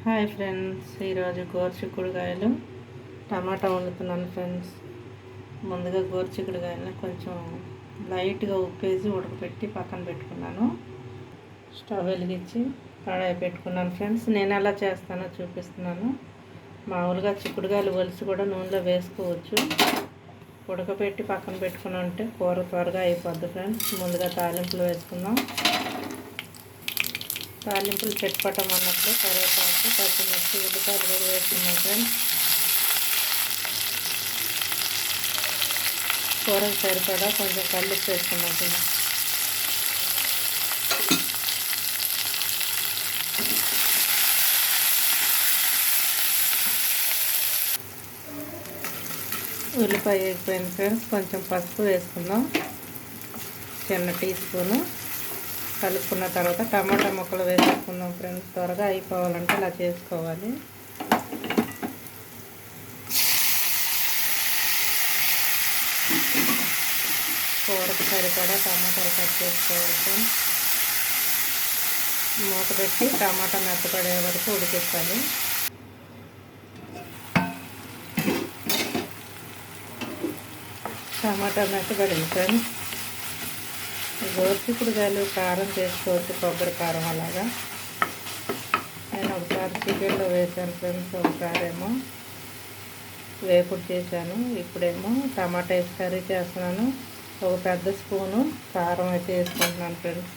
Hi friends, ఈరోజు గోరుచిక్కుడుకాయలు టమాటా వండుతున్నాను friends. ముందుగా గోరుచిక్కుడుకాయలను కొంచెం లైట్గా ఉప్పేసి ఉడకపెట్టి పక్కన పెట్టుకున్నాను. స్టవ్ వెలిగించి కడాయి పెట్టుకున్నాను ఫ్రెండ్స్. నేను ఎలా చేస్తానో చూపిస్తున్నాను. మామూలుగా చిక్కుడుకాయలు ఒలిసి కూడా నూనెలో వేసుకోవచ్చు. ఉడకపెట్టి పక్కన పెట్టుకుని ఉంటే కూర త్వరగా అయిపోద్ది ఫ్రెండ్స్. ముందుగా తాలింపులు వేసుకుందాం. తాలింపులు చెట్పటం అన్నప్పుడు కరివేపాకు, పచ్చిమిర్చి, ఉల్లిపాయలు కూడా వేసుకున్నాం ఫ్రెండ్స్. కూరకు సరిపడా కొంచెం కల్లుప్పు వేసుకున్నాం ఫ్రెండ్స్. ఉల్లిపాయ వేగిపోయింది ఫ్రెండ్స్. కొంచెం పసుపు వేసుకుందాం, చిన్న టీ స్పూను. కలుపుకున్న తర్వాత టమాటా ముక్కలు వేసుకుందాం ఫ్రెండ్స్. త్వరగా అయిపోవాలంటే ఇలా చేసుకోవాలి. కూరకు సరిపడా టమాటాలు కట్ చేసుకోవాలి ఫ్రెండ్స్. మూత పెట్టి టమాటా మెత్తపడే వరకు ఉడికించాలి. టమాటా మెత్తపడింది ఫ్రెండ్స్. గోరుచిక్కుడుకాయలు కారం చేసుకోవచ్చు, కొబ్బరి కారం అలాగా. నేను ఒకసారి చికెన్లో వేసాను ఫ్రెండ్స్, ఒకసారి ఏమో వేపుడు చేశాను, ఇప్పుడేమో టమాటా వేసి కర్రీ చేస్తున్నాను. ఒక పెద్ద స్పూను కారం అయితే వేసుకుంటున్నాను ఫ్రెండ్స్.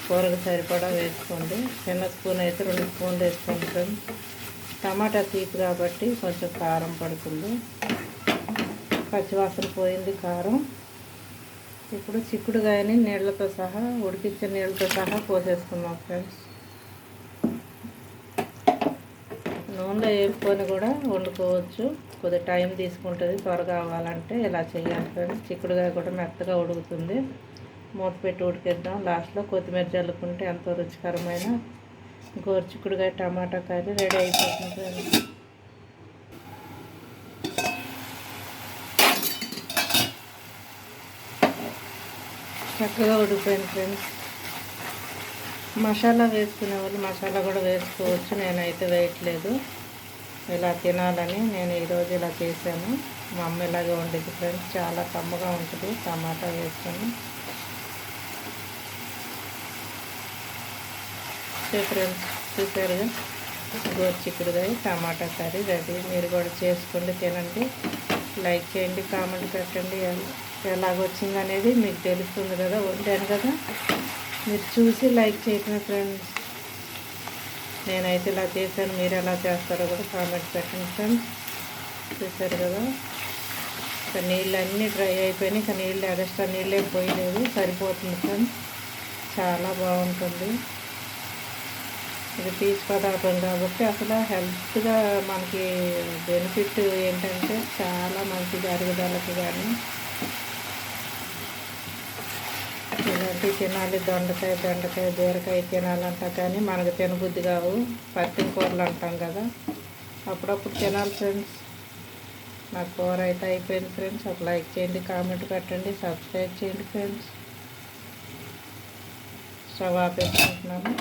కూరకు సరిపడా వేసుకోండి. చిన్న స్పూన్ అయితే 2 స్పూన్లు వేసుకోండి ఫ్రెండ్స్. టమాటా తీపి కాబట్టి కొంచెం కారం పడుతుంది. పచ్చివాసన పోయింది కారం. ఇప్పుడు చిక్కుడుకాయని నీళ్ళతో సహా, ఉడికించిన నీళ్ళతో సహా పోసేసుకుందాం ఫ్రెండ్స్. నూనెలో వేపుకొని కూడా వండుకోవచ్చు, కొద్దిగా టైం తీసుకుంటుంది. త్వరగా అవ్వాలంటే ఇలా చేయాలి ఫ్రెండ్స్. చిక్కుడుకాయ కూడా మెత్తగా ఉడుకుతుంది. మూత పెట్టి ఉడికిద్దాం. లాస్ట్లో కొత్తిమీర చల్లుకుంటే ఎంతో రుచికరమైన గోరుచిక్కుడుకాయ టమాటా కర్రీ రెడీ అయిపోతుంది ఫ్రెండ్స్. చక్కగా ఉడికిపోయింది ఫ్రెండ్స్. మసాలా వేసుకునే వాళ్ళు మసాలా కూడా వేసుకోవచ్చు, నేనైతే వేయట్లేదు. ఇలా తినాలని నేను ఈరోజు ఇలా చేశాను. మా అమ్మ ఇలాగే వండేది ఫ్రెండ్స్. చాలా కమ్మగా ఉంటుంది టమాటా వేసుకొని. ఫ్రెండ్స్ చూసారుగా, గోరుచిక్కుడుకాయ టమాటా కర్రీ రెడీ. మీరు కూడా చేసుకోండి, తినండి, లైక్ చేయండి, కామెంట్ పెట్టండి. ఎలాగొచ్చింది అనేది మీకు తెలుస్తుంది కదా, వండాను కదా. మీరు చూసి లైక్ చేయటమే ఫ్రెండ్స్. నేనైతే ఇలా చేశాను, మీరు ఎలా చేస్తారో కూడా కామెంట్ పెట్టండి ఫ్రెండ్స్. చూసారు కదా, ఇక నీళ్ళు అన్నీ డ్రై అయిపోయినాయి. ఇక నీళ్ళు ఎక్స్ట్రా నీళ్ళే పోయలేదు, సరిపోతుంది ఫ్రెండ్స్. చాలా బాగుంటుంది. ఇది పీచు పదార్థం కాబట్టి అసలు హెల్త్గా మనకి బెనిఫిట్ ఏంటంటే చాలా మంచిది, అరుగుదలకి కానీ. ఇలాంటివి తినాలి. బెండకాయ బీరకాయ తినాలంటా కానీ మనకు తినబుద్ధి కావు. పత్తి కూరలు అంటాం కదా, అప్పుడప్పుడు తినాలి ఫ్రెండ్స్. నా కూర అయితే అయిపోయింది ఫ్రెండ్స్. ఒక లైక్ చేయండి, కామెంట్ పెట్టండి, సబ్స్క్రైబ్ చేయండి ఫ్రెండ్స్. స్టవ్ ఆపేసుకుంటున్నాను.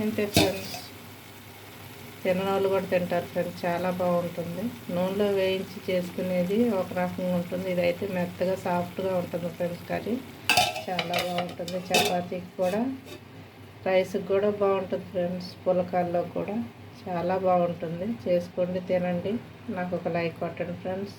అంతే ఫ్రెండ్స్. తినని వాళ్ళు కూడా తింటారు ఫ్రెండ్స్. చాలా బాగుంటుంది. నూనెలో వేయించి చేసుకునేది ఒక రకంగా ఉంటుంది, ఇదైతే మెత్తగా సాఫ్ట్గా ఉంటుంది ఫ్రెండ్స్. కర్రీ చాలా బాగుంటుంది. చపాతీకి కూడా, రైస్కి కూడా బాగుంటుంది ఫ్రెండ్స్. పులకాల్లో కూడా చాలా బాగుంటుంది. చేసుకోండి, తినండి. నాకు ఒక లైక్ కొట్టండి ఫ్రెండ్స్.